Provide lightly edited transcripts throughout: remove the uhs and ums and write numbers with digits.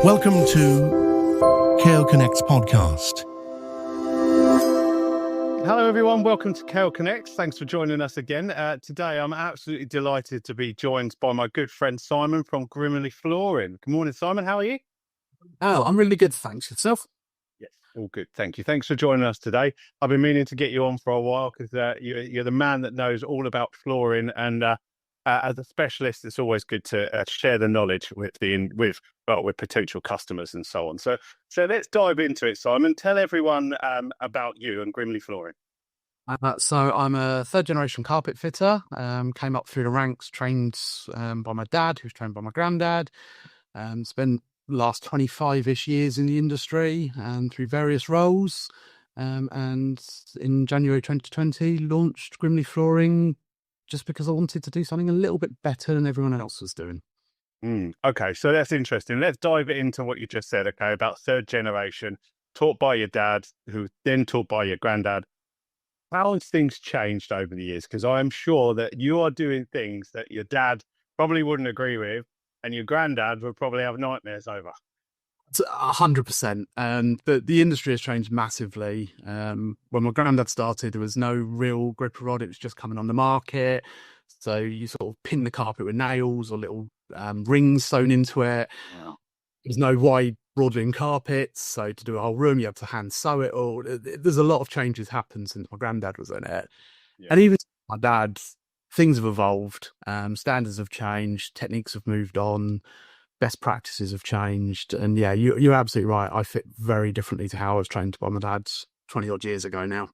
Welcome to Cale Connects podcast. Hello everyone, welcome to Cale Connects. Thanks for joining us again. Today I'm absolutely delighted to be joined by my good friend Simon from Grimley Flooring. Good morning, Simon. How are you? Oh, I'm really good, thanks. Yourself? Yes, all good. Thank you. Thanks for joining us today. I've been meaning to get you on for a while because you're the man that knows all about flooring, and as a specialist, it's always good to share the knowledge with potential customers and so on. So let's dive into it, Simon. Tell everyone about you and Grimley Flooring. So I'm a third generation carpet fitter, came up through the ranks, trained by my dad, who's trained by my granddad, spent the last 25-ish years in the industry and through various roles. And in January 2020, launched Grimley Flooring just because I wanted to do something a little bit better than everyone else was doing. Okay, so that's interesting. Let's dive into what you just said, okay, about third generation, taught by your dad, who then taught by your granddad. How has things changed over the years? Because I'm sure that you are doing things that your dad probably wouldn't agree with, and your granddad would probably have nightmares over. 100%. And the industry has changed massively. When my granddad started, there was no real gripper rod. It was just coming on the market. So you sort of pin the carpet with nails or little rings sewn into it. Wow. There's no wide broadening carpets. So to do a whole room, you have to hand sew it all. There's a lot of changes happened since my granddad was in it. Yeah. And even my dad, things have evolved. Standards have changed. Techniques have moved on. Best practices have changed. And yeah, you're absolutely right. I fit very differently to how I was trained by my dad 20 odd years ago now.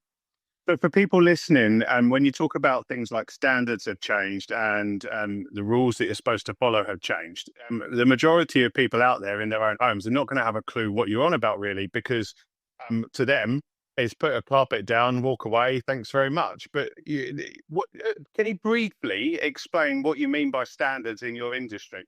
But for people listening, when you talk about things like standards have changed and the rules that you're supposed to follow have changed, the majority of people out there in their own homes are not going to have a clue what you're on about, really, because to them, it's put a carpet down, walk away, thanks very much. But can you briefly explain what you mean by standards in your industry?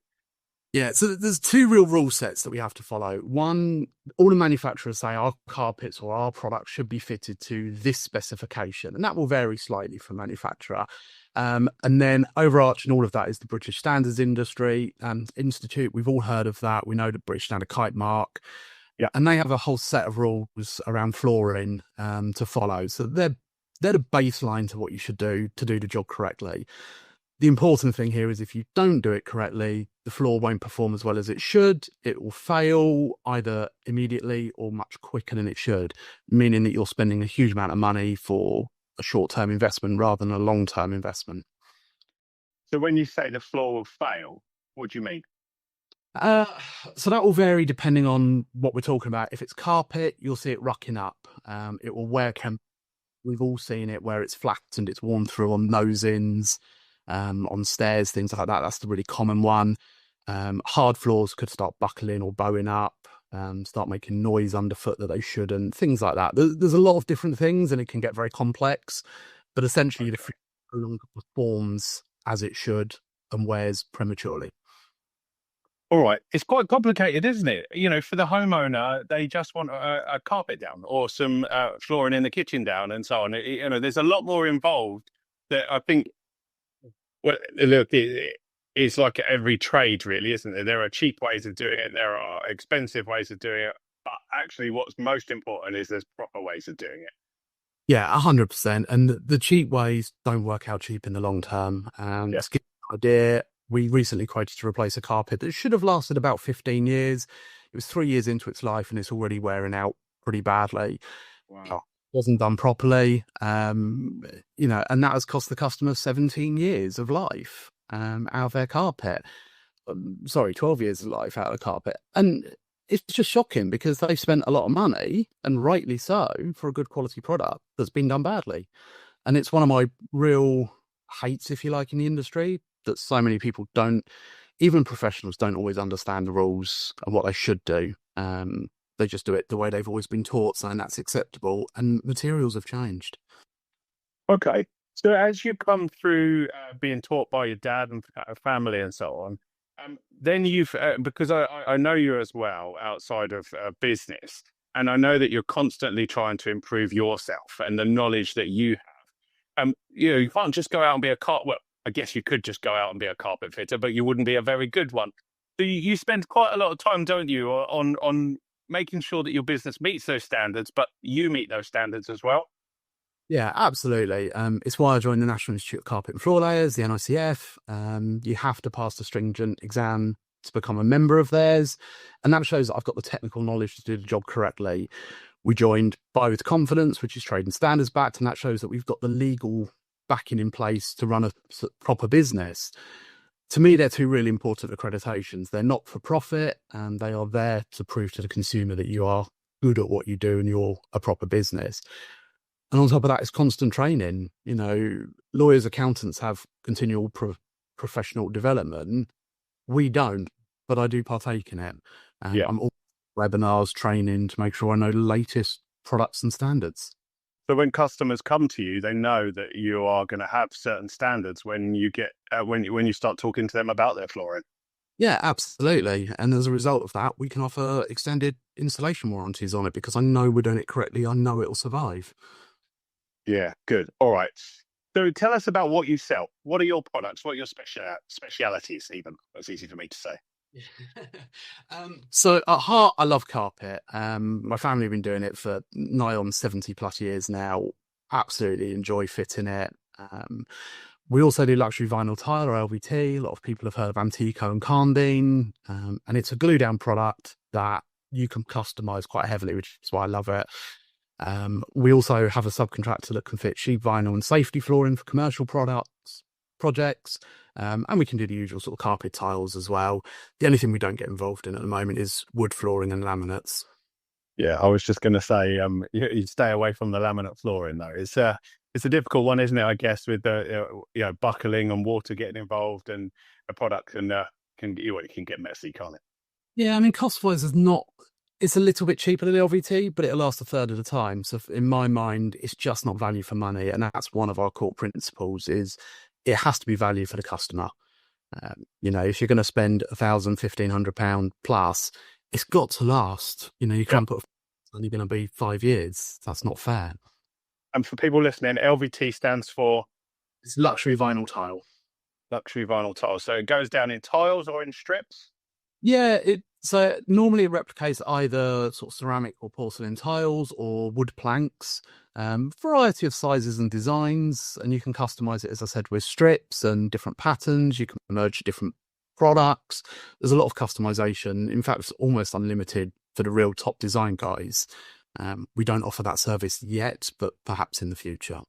Yeah, so there's two real rule sets that we have to follow. One, all the manufacturers say our carpets or our products should be fitted to this specification, and that will vary slightly from manufacturer. And then overarching all of that is the British Standards Institute. We've all heard of that. We know the British Standard Kite Mark. Yeah. And they have a whole set of rules around flooring to follow. So they're the baseline to what you should do to do the job correctly. The important thing here is if you don't do it correctly, the floor won't perform as well as it should. It will fail either immediately or much quicker than it should, meaning that you're spending a huge amount of money for a short-term investment rather than a long-term investment. So when you say the floor will fail, what do you mean? So that will vary depending on what we're talking about. If it's carpet, you'll see it rucking up. It will wear. We've all seen it where it's flattened, it's worn through on nose-ins. On stairs, things like that. That's the really common one. Hard floors could start buckling or bowing up, start making noise underfoot that they shouldn't, things like that. There's a lot of different things and it can get very complex, but essentially the floor no longer performs as it should and wears prematurely. All right. It's quite complicated, isn't it? You know, for the homeowner, they just want a carpet down or some flooring in the kitchen down and so on. There's a lot more involved that I think. Well, look, it's like every trade, really, isn't there? There are cheap ways of doing it. There are expensive ways of doing it. But actually, what's most important is there's proper ways of doing it. Yeah, 100%. And the cheap ways don't work out cheap in the long term. To give you an idea, we recently quoted to replace a carpet that should have lasted about 15 years. It was 3 years into its life and it's already wearing out pretty badly. Wow. Wasn't done properly, and that has cost the customer 17 years of life out of their carpet. 12 years of life out of the carpet. And it's just shocking because they've spent a lot of money, and rightly so, for a good quality product that's been done badly. And it's one of my real hates, if you like, in the industry, that so many people don't, even professionals don't always understand the rules and what they should do. They just do it the way they've always been taught, saying that's acceptable, and materials have changed. Okay. So as you come through being taught by your dad and family and so on, then you've, because I know you as well outside of business, and I know that you're constantly trying to improve yourself and the knowledge that you have. You can't just go out and be well, I guess you could just go out and be a carpet fitter, but you wouldn't be a very good one. So you spend quite a lot of time, don't you, on making sure that your business meets those standards, but you meet those standards as well? Yeah, absolutely. It's why I joined the National Institute of Carpet and Floor Layers, the NICF. You have to pass the stringent exam to become a member of theirs, and that shows that I've got the technical knowledge to do the job correctly. We joined Buy with Confidence, which is trade and standards backed, and that shows that we've got the legal backing in place to run a proper business. To me, they're two really important accreditations. They're not for profit, and they are there to prove to the consumer that you are good at what you do and you're a proper business. And on top of that, it's constant training. You know, lawyers, accountants have continual professional development. We don't, but I do partake in it. Yeah. I'm all webinars, training to make sure I know the latest products and standards. So when customers come to you, they know that you are going to have certain standards when you get when you start talking to them about their flooring. Yeah, absolutely. And as a result of that, we can offer extended installation warranties on it because I know we're doing it correctly. I know it'll survive. Yeah, good. All right. So tell us about what you sell. What are your products? What are your specialities? Even that's easy for me to say. So at heart, I love carpet. My family have been doing it for nigh on 70 plus years now. Absolutely enjoy fitting it. We also do luxury vinyl tile or LVT. A lot of people have heard of Antico and Carndine. And it's a glue down product that you can customize quite heavily, which is why I love it. We also have a subcontractor that can fit sheet vinyl and safety flooring for commercial projects. And we can do the usual sort of carpet tiles as well. The only thing we don't get involved in at the moment is wood flooring and laminates. Yeah, I was just going to say, you stay away from the laminate flooring though. It's a difficult one, isn't it? I guess with the buckling and water getting involved, and a product can get messy, can't it? Yeah, I mean, cost-wise is not. It's a little bit cheaper than LVT, but it'll last a third of the time. So in my mind, it's just not value for money, and that's one of our core principles: is it has to be value for the customer. If you're going to spend £1,000, £1,500 plus, it's got to last. You can't put it's only going to be 5 years. That's not fair. And for people listening, LVT stands for It's luxury vinyl tile. luxury vinyl tile. So it goes down in tiles or in strips. Yeah, so normally it replicates either sort of ceramic or porcelain tiles or wood planks, variety of sizes and designs, and you can customize it, as I said, with strips and different patterns. You can merge different products. There's a lot of customization. In fact, it's almost unlimited for the real top design guys. We don't offer that service yet, but perhaps in the future.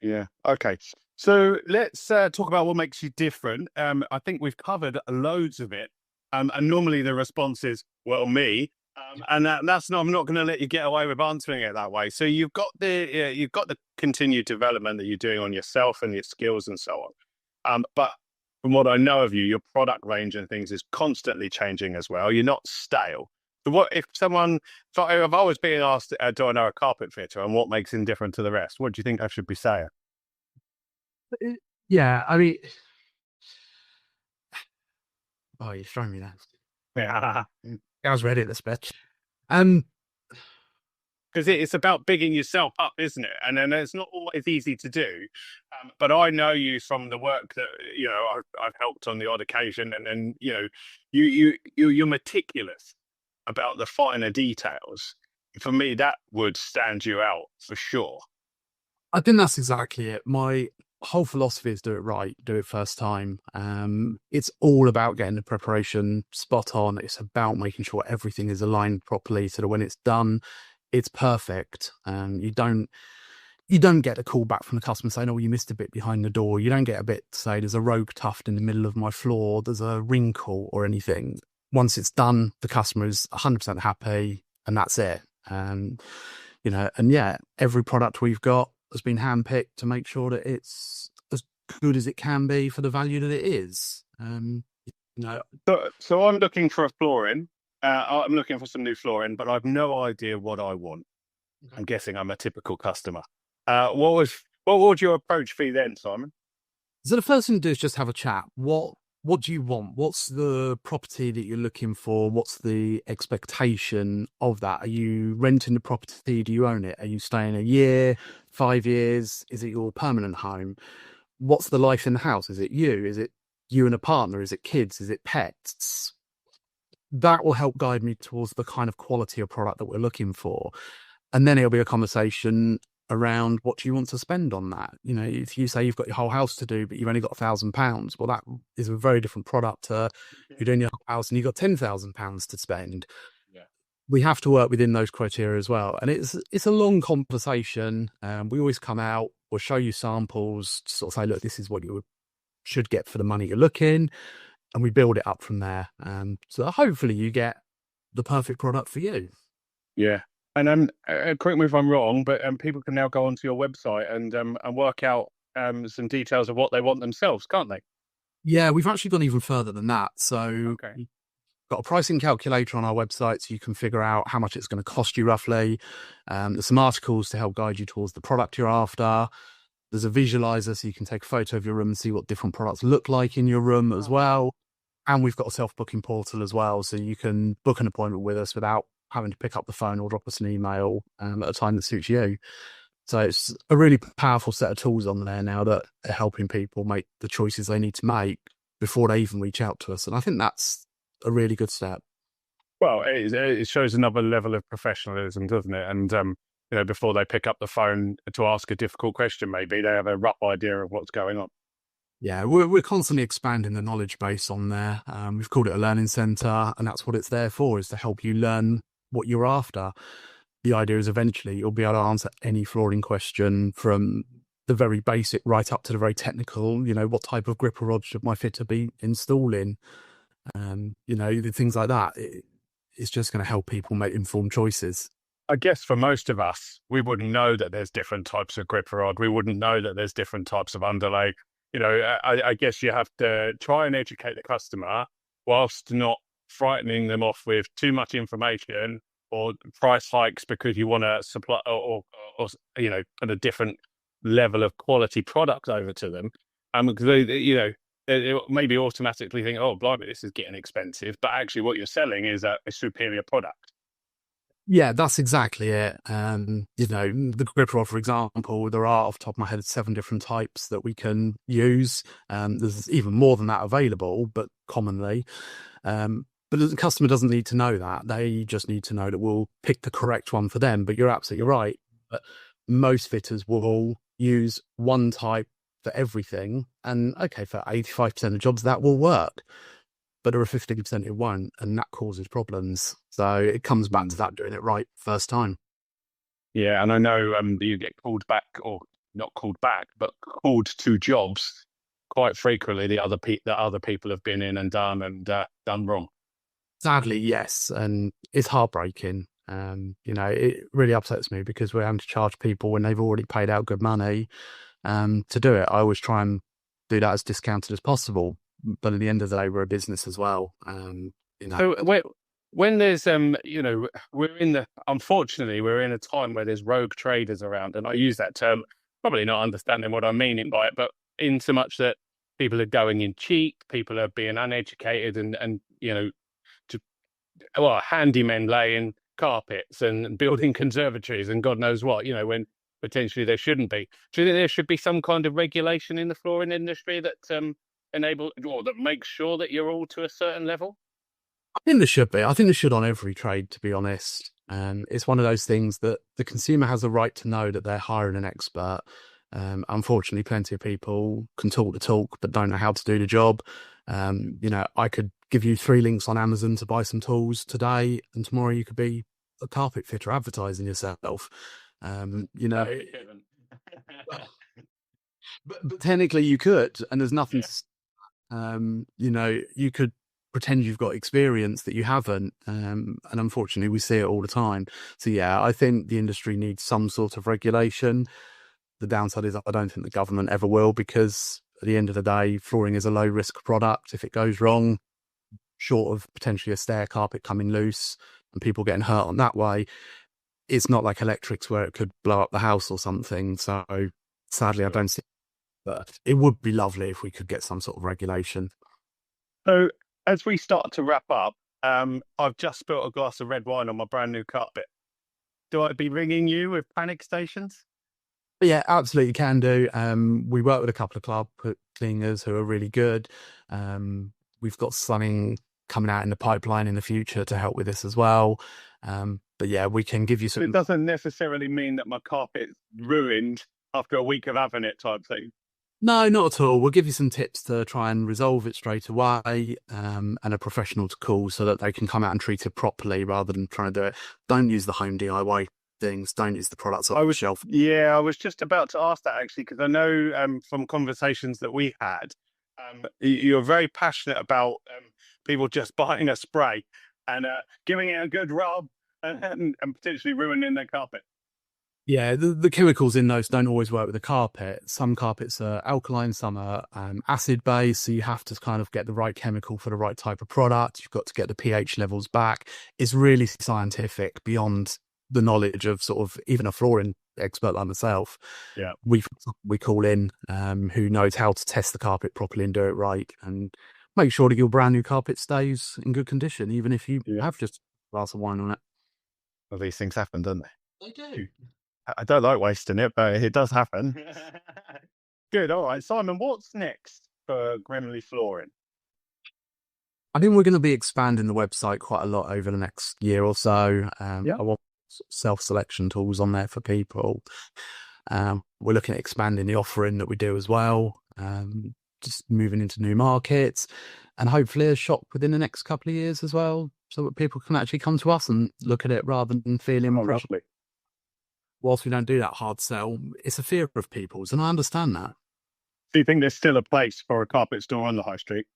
Yeah. Okay. So let's talk about what makes you different. I think we've covered loads of it. And normally the response is, well, me. And that's not. I'm not going to let you get away with answering it that way. So you've got the continued development that you're doing on yourself and your skills and so on. But from what I know of you, your product range and things is constantly changing as well. You're not stale. So what if I've always been asked, do I know a carpet fitter and what makes him different to the rest? What do you think I should be saying? Yeah, I mean, oh, you're throwing me that. Yeah. I was ready at this bitch. Because it's about bigging yourself up, isn't it? And then it's not always easy to do. But I know you from the work that I've helped on the odd occasion, and then you're meticulous about the finer details. For me, that would stand you out for sure. I think that's exactly it. My whole philosophy is do it right, do it first time. It's all about getting the preparation spot on. It's about making sure everything is aligned properly so that when it's done, it's perfect. You don't get a call back from the customer saying, oh, you missed a bit behind the door. You don't get a bit to say there's a rogue tuft in the middle of my floor, there's a wrinkle or anything. Once it's done, the customer is 100% happy, and that's it. And every product we've got has been handpicked to make sure that it's as good as it can be for the value that it is. So I'm looking for a flooring. I'm looking for some new flooring, but I've no idea what I want. Okay. I'm guessing I'm a typical customer. What would your approach be then, Simon? So the first thing to do is just have a chat. What do you want? What's the property that you're looking for? What's the expectation of that? Are you renting the property? Do you own it? Are you staying a year, 5 years? Is it your permanent home? What's the life in the house? Is it you? Is it you and a partner? Is it kids? Is it pets? that will help guide me towards the kind of quality of product that we're looking for. And then it'll be a conversation around what do you want to spend on that. You know, if you say you've got your whole house to do, but you've only got £1,000, well, that is a very different product to you're doing your whole house and you've got £10,000 to spend. Yeah. We have to work within those criteria as well. And it's a long conversation. We always come out, we'll show you samples, sort of say, look, this is what you should get for the money you're looking. And we build it up from there. So hopefully you get the perfect product for you. Yeah. And correct me if I'm wrong, but people can now go onto your website and work out some details of what they want themselves, can't they? Yeah, we've actually gone even further than that. So Okay. we've got a pricing calculator on our website, so you can figure out how much it's going to cost you roughly. There's some articles to help guide you towards the product you're after. There's a visualizer, so you can take a photo of your room and see what different products look like in your room as well. And we've got a self-booking portal as well, so you can book an appointment with us without having to pick up the phone or drop us an email at a time that suits you. So it's a really powerful set of tools on there now that are helping people make the choices they need to make before they even reach out to us. And I think that's a really good step. Well, it shows another level of professionalism, doesn't it? And you know, before they pick up the phone to ask a difficult question, maybe they have a rough idea of what's going on. Yeah, we're constantly expanding the knowledge base on there. We've called it a learning centre, and that's what it's there for, is to help you learn what you're after. The idea is eventually you'll be able to answer any flooring question from the very basic right up to the very technical. You know, what type of gripper rod should my fitter be installing? You know, the things like that. It's just going to help people make informed choices. I guess for most of us, we wouldn't know that there's different types of gripper rod. We wouldn't know that there's different types of underlay. You know, I guess you have to try and educate the customer whilst not frightening them off with too much information or price hikes because you want to supply or you know, put a different level of quality product over to them. Because they, you know, they maybe automatically think, oh, blimey, this is getting expensive. But actually what you're selling is a superior product. Yeah, that's exactly it. You know, the gripper rod, for example, there are, off the top of my head, 7 different types that we can use. There's even more than that available, but commonly. But the customer doesn't need to know that. They just need to know that we'll pick the correct one for them. But you're absolutely right. But most fitters will use one type for everything. And okay, for 85% of jobs, that will work. But there are 15% who won't, and that causes problems. So it comes back to that, doing it right first time. Yeah, and I know you get called back, or not called back, but called to jobs quite frequently. The other people have been in and done wrong. Sadly, yes, and it's heartbreaking. You know, it really upsets me because we're having to charge people when they've already paid out good money to do it. I always try and do that as discounted as possible. But at the end of the day, we're a business as well. You know. So when there's you know, unfortunately we're in a time where there's rogue traders around, and I use that term probably not understanding what I'm meaning by it, but in so much that people are going in cheap, people are being uneducated, and you know, handymen laying carpets and building conservatories and God knows what, you know, when potentially there shouldn't be. Do you think there should be some kind of regulation in the flooring industry that enable or that makes sure that you're all to a certain level? I think there should be. I think there should on every trade, to be honest. It's one of those things that the consumer has a right to know that they're hiring an expert. Unfortunately, plenty of people can talk the talk, but don't know how to do the job. You know, I could give you 3 links on Amazon to buy some tools today, and tomorrow you could be a carpet fitter advertising yourself. You know, but technically you could, and there's nothing. Yeah. You know, you could pretend you've got experience that you haven't, and unfortunately we see it all the time. So yeah, I think the industry needs some sort of regulation. The downside is I don't think the government ever will, because at the end of the day, flooring is a low risk product. If it goes wrong, short of potentially a stair carpet coming loose and people getting hurt on that way, it's not like electrics where it could blow up the house or something. So sadly, I don't see. But it would be lovely if we could get some sort of regulation. So as we start to wrap up, I've just spilt a glass of red wine on my brand new carpet. Do I be ringing you with panic stations? Yeah, absolutely can do. We work with a couple of club cleaners who are really good. We've got stunning coming out in the pipeline in the future to help with this as well. But yeah, we can give you some. It doesn't necessarily mean that my carpet's ruined after a week of having it type thing. No, not at all. We'll give you some tips to try and resolve it straight away, and a professional to call so that they can come out and treat it properly rather than trying to do it. Don't use the home DIY things. Don't use the products off the shelf. Yeah, I was just about to ask that actually, because I know from conversations that we had, you're very passionate about people just buying a spray and giving it a good rub and potentially ruining their carpet. Yeah, the chemicals in those don't always work with the carpet. Some carpets are alkaline, some are acid based, so you have to kind of get the right chemical for the right type of product. You've got to get the pH levels back. It's really scientific beyond the knowledge of sort of even a flooring expert like myself. Yeah, we call in who knows how to test the carpet properly and do it right, and make sure that your brand new carpet stays in good condition, even if you have just a glass of wine on it. Well, these things happen, don't they? They do. I don't like wasting it, but it does happen. Good. All right, Simon, what's next for Grimley Flooring? I think we're going to be expanding the website quite a lot over the next year or so. I want self-selection tools on there for people. We're looking at expanding the offering that we do as well, just moving into new markets, and hopefully a shop within the next couple of years as well, so that people can actually come to us and look at it rather than feeling pressure. Whilst we don't do that hard sell, it's a fear of people's, and I understand that. Do you think there's still a place for a carpet store on the high street?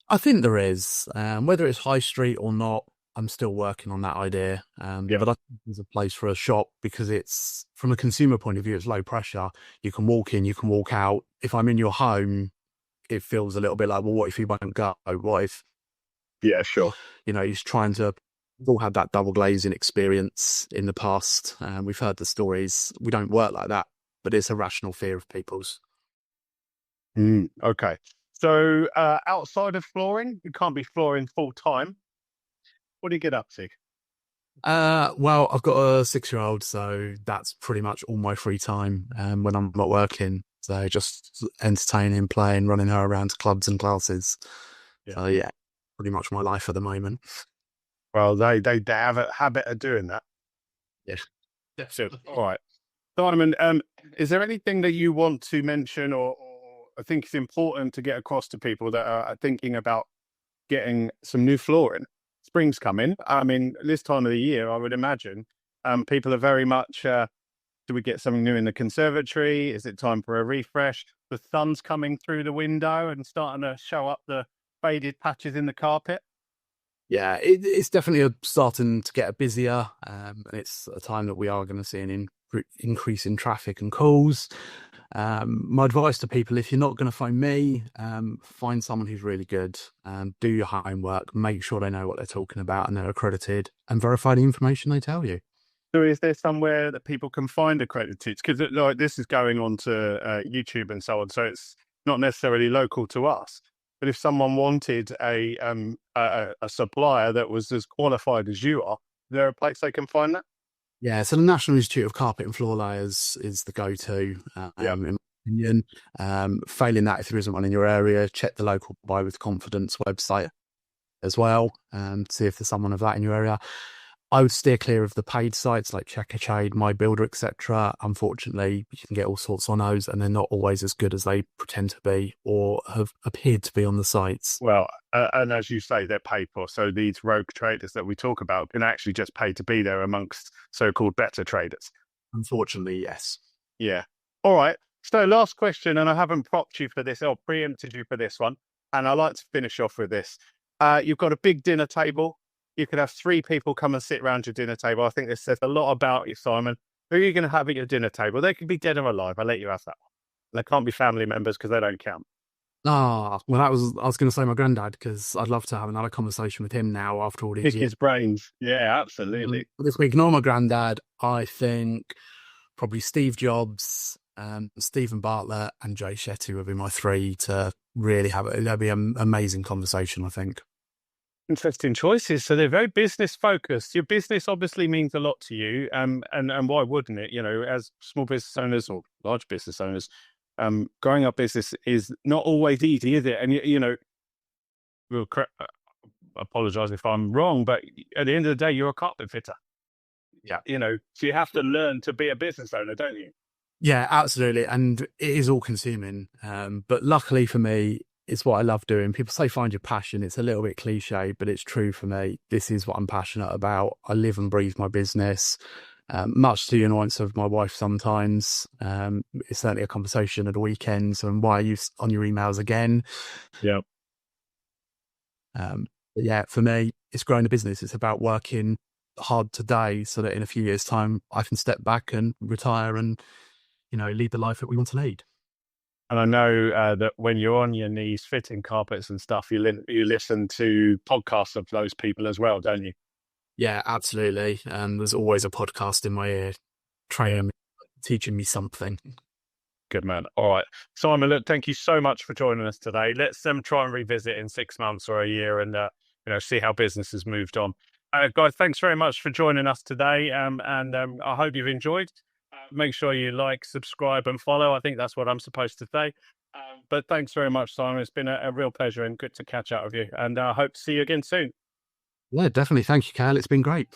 I think there is. Whether it's high street or not, I'm still working on that idea. But I think there's a place for a shop because it's, from a consumer point of view, it's low pressure. You can walk in, you can walk out. If I'm in your home, it feels a little bit like, well, what if you won't go? What if? Yeah, sure. You know, he's trying to. We've all had that double glazing experience in the past. We've heard the stories. We don't work like that, but it's a rational fear of people's. Okay. So outside of flooring, you can't be flooring full time. What do you get up to? Well, I've got a 6-year-old, so that's pretty much all my free time when I'm not working. So just entertaining, playing, running her around to clubs and classes. Yeah. So yeah, pretty much my life at the moment. Well, they have a habit of doing that. Yes. Definitely. All right. Simon, is there anything that you want to mention or I think it's important to get across to people that are thinking about getting some new flooring? Spring's coming. I mean, this time of the year, I would imagine people are very much, do we get something new in the conservatory? Is it time for a refresh? The sun's coming through the window and starting to show up the faded patches in the carpet. Yeah, it's definitely starting to get busier, and it's a time that we are going to see an increase in traffic and calls. My advice to people, if you're not going to phone me, find someone who's really good, do your homework, make sure they know what they're talking about and they're accredited, and verify the information they tell you. So is there somewhere that people can find accredited? Because like, this is going on to YouTube and so on, so it's not necessarily local to us. But if someone wanted a supplier that was as qualified as you are, is there a place they can find that? Yeah, so the National Institute of Carpet and Floor Layers is the go-to, in my opinion. Failing that, if there isn't one in your area, check the local Buy With Confidence website as well, see if there's someone of that in your area. I would steer clear of the paid sites like Checkershade, My Builder, etc. Unfortunately, you can get all sorts on those, and they're not always as good as they pretend to be or have appeared to be on the sites. Well, and as you say, they're paid for. So these rogue traders that we talk about can actually just pay to be there amongst so-called better traders. Unfortunately, yes. Yeah. All right. So last question, and I haven't propped you for this or preempted you for this one, and I like to finish off with this. You've got a big dinner table. You could have 3 people come and sit around your dinner table. I think this says a lot about you, Simon. Who are you going to have at your dinner table? They could be dead or alive. I'll let you have that one. They can't be family members because they don't count. Well, I was going to say my granddad, because I'd love to have another conversation with him now after all these years. Pick his brains. Yeah, absolutely. This week, ignore my granddad. I think probably Steve Jobs, Stephen Bartlett, and Jay Shetty would be my 3 to really have it. That'd be an amazing conversation, I think. Interesting choices. So they're very business focused. Your business obviously means a lot to you. And why wouldn't it? You know, as small business owners or large business owners, growing up business is not always easy, is it? And, you know, apologize if I'm wrong, but at the end of the day, you're a carpet fitter. Yeah. So you have to learn to be a business owner, don't you? Yeah, absolutely. And it is all consuming. But luckily for me, it's what I love doing. People say find your passion. It's a little bit cliche, but it's true for me. This is what I'm passionate about. I live and breathe my business, much to the annoyance of my wife sometimes. It's certainly a conversation at the weekends and why are you on your emails again? Yeah. But yeah, for me, it's growing the business. It's about working hard today so that in a few years' time, I can step back and retire and, lead the life that we want to lead. And I know that when you're on your knees fitting carpets and stuff, you listen to podcasts of those people as well, don't you? Yeah, absolutely. There's always a podcast in my ear, teaching me something. Good man. All right, Simon. Look, thank you so much for joining us today. Let's try and revisit in 6 months or a year, and see how business has moved on. Guys, thanks very much for joining us today. And I hope you've enjoyed. Make sure you like, subscribe, and follow. I think that's what I'm supposed to say. But thanks very much, Simon. It's been a real pleasure and good to catch up with you. And I hope to see you again soon. Yeah, definitely. Thank you, Cale. It's been great.